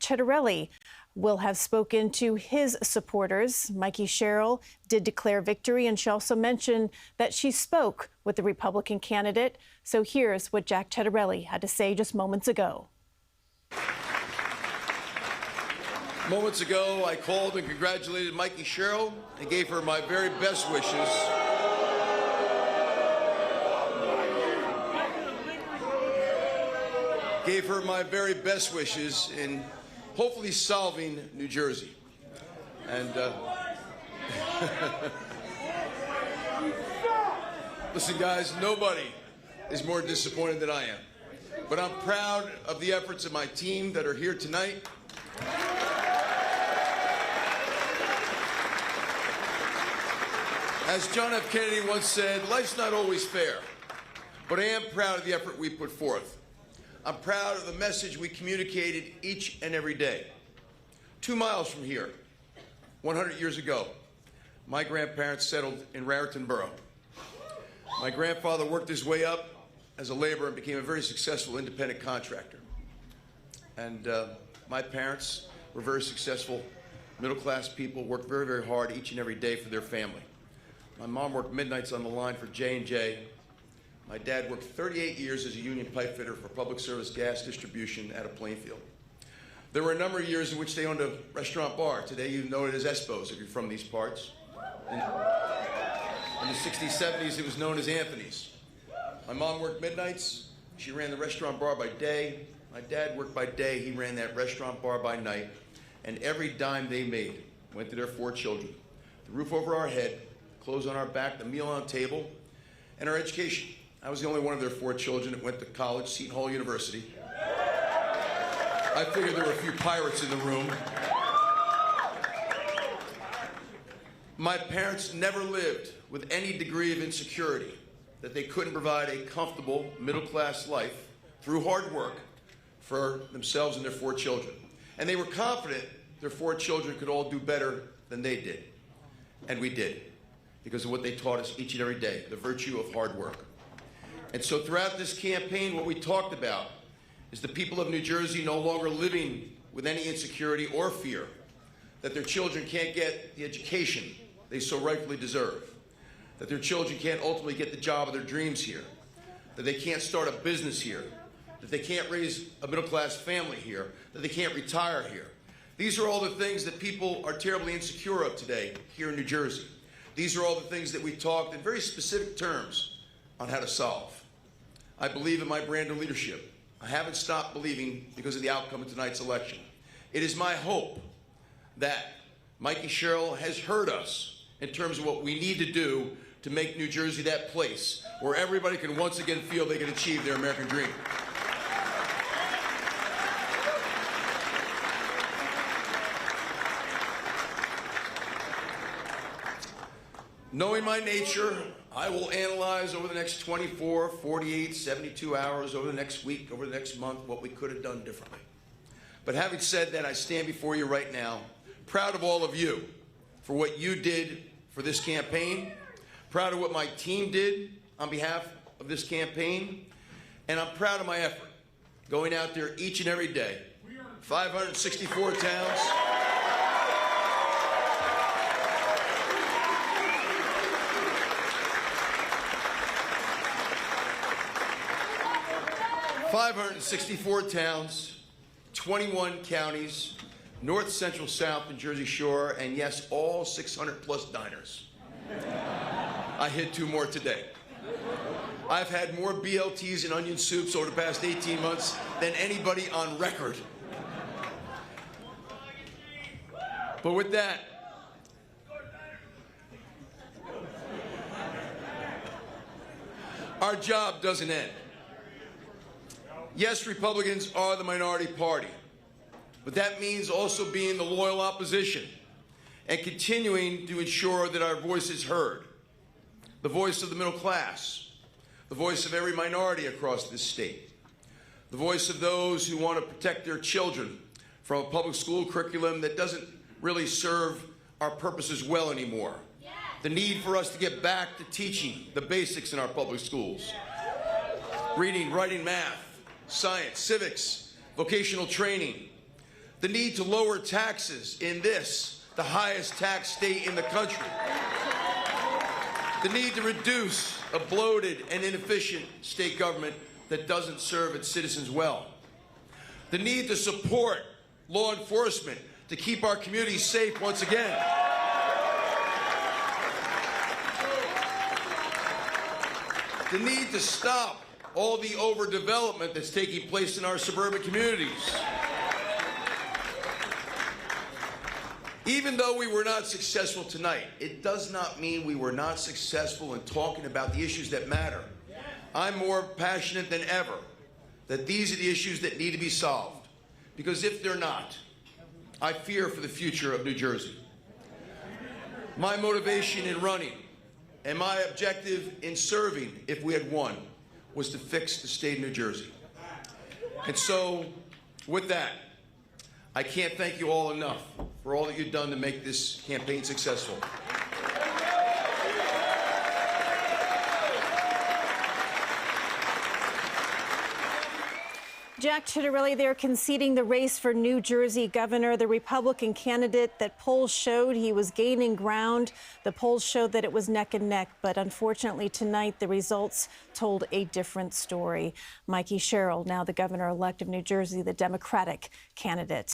Ciattarelli will have spoken to his supporters. Mikie Sherrill did declare victory, and she also mentioned that she spoke with the Republican candidate. So here's what Jack Ciattarelli had to say just moments ago. Moments ago, I called and congratulated Mikie Sherrill and gave her my very best wishes. Gave her my very best wishes in hopefully solving New Jersey. And listen, guys, nobody is more disappointed than I am. But I'm proud of the efforts of my team that are here tonight. As John F. Kennedy once said, life's not always fair, but I am proud of the effort we put forth. I'm proud of the message we communicated each and every day. 2 miles from here, 100 years ago, my grandparents settled in Raritan Borough. My grandfather worked his way up as a laborer and became a very successful independent contractor. And my parents were very successful, middle-class people, worked very, very hard each and every day for their family. My mom worked midnights on the line for J&J. My dad worked 38 years as a union pipe fitter for public service gas distribution out of Plainfield. There were a number of years in which they owned a restaurant bar. Today you know it as Espo's if you're from these parts. In the 60s, 70s, it was known as Anthony's. My mom worked midnights. She ran the restaurant bar by day. My dad worked by day. He ran that restaurant bar by night. And every dime they made went to their 4 children. The roof over our head, clothes on our back, the meal on the table, and our education. I was the only one of their 4 children that went to college, Seton Hall University. I figured there were a few pirates in the room. My parents never lived with any degree of insecurity that they couldn't provide a comfortable middle-class life through hard work for themselves and their 4 children. And they were confident their 4 children could all do better than they did. And we did, because of what they taught us each and every day, the virtue of hard work. And so throughout this campaign, what we talked about is the people of New Jersey no longer living with any insecurity or fear that their children can't get the education they so rightfully deserve, that their children can't ultimately get the job of their dreams here, that they can't start a business here, that they can't raise a middle-class family here, that they can't retire here. These are all the things that people are terribly insecure of today here in New Jersey. These are all the things that we talked in very specific terms on how to solve. I believe in my brand of leadership. I haven't stopped believing because of the outcome of tonight's election. It is my hope that Mikie Sherrill has heard us in terms of what we need to do to make New Jersey that place where everybody can once again feel they can achieve their American dream. Knowing my nature, I will analyze over the next 24, 48, 72 hours, over the next week, over the next month, what we could have done differently. But having said that, I stand before you right now, proud of all of you for what you did for this campaign, proud of what my team did on behalf of this campaign, and I'm proud of my effort, going out there each and every day, 564 towns. 564 towns, 21 counties, north, central, south, and Jersey Shore, and yes, all 600+ diners. I hit 2 more today. I've had more BLTs and onion soups over the past 18 months than anybody on record. But with that, our job doesn't end. Yes, Republicans are the minority party, but that means also being the loyal opposition and continuing to ensure that our voice is heard, the voice of the middle class, the voice of every minority across this state, the voice of those who want to protect their children from a public school curriculum that doesn't really serve our purposes well anymore, the need for us to get back to teaching the basics in our public schools, reading, writing, math, science, civics, vocational training, The need to lower taxes in this, the highest tax state in the country. The need to reduce a bloated and inefficient state government that doesn't serve its citizens well. The need to support law enforcement to keep our communities safe once again. The need to stop all the overdevelopment that's taking place in our suburban communities. Even though we were not successful tonight, it does not mean we were not successful in talking about the issues that matter. I'm more passionate than ever that these are the issues that need to be solved. Because if they're not, I fear for the future of New Jersey. My motivation in running and my objective in serving, if we had won, was to fix the state of New Jersey. And so, with that, I can't thank you all enough for all that you've done to make this campaign successful. Jack Ciattarelli there conceding the race for New Jersey governor, the Republican candidate that polls showed he was gaining ground. The polls showed that it was neck and neck, but unfortunately tonight the results told a different story. Mikie Sherrill, now the governor-elect of New Jersey, the Democratic candidate.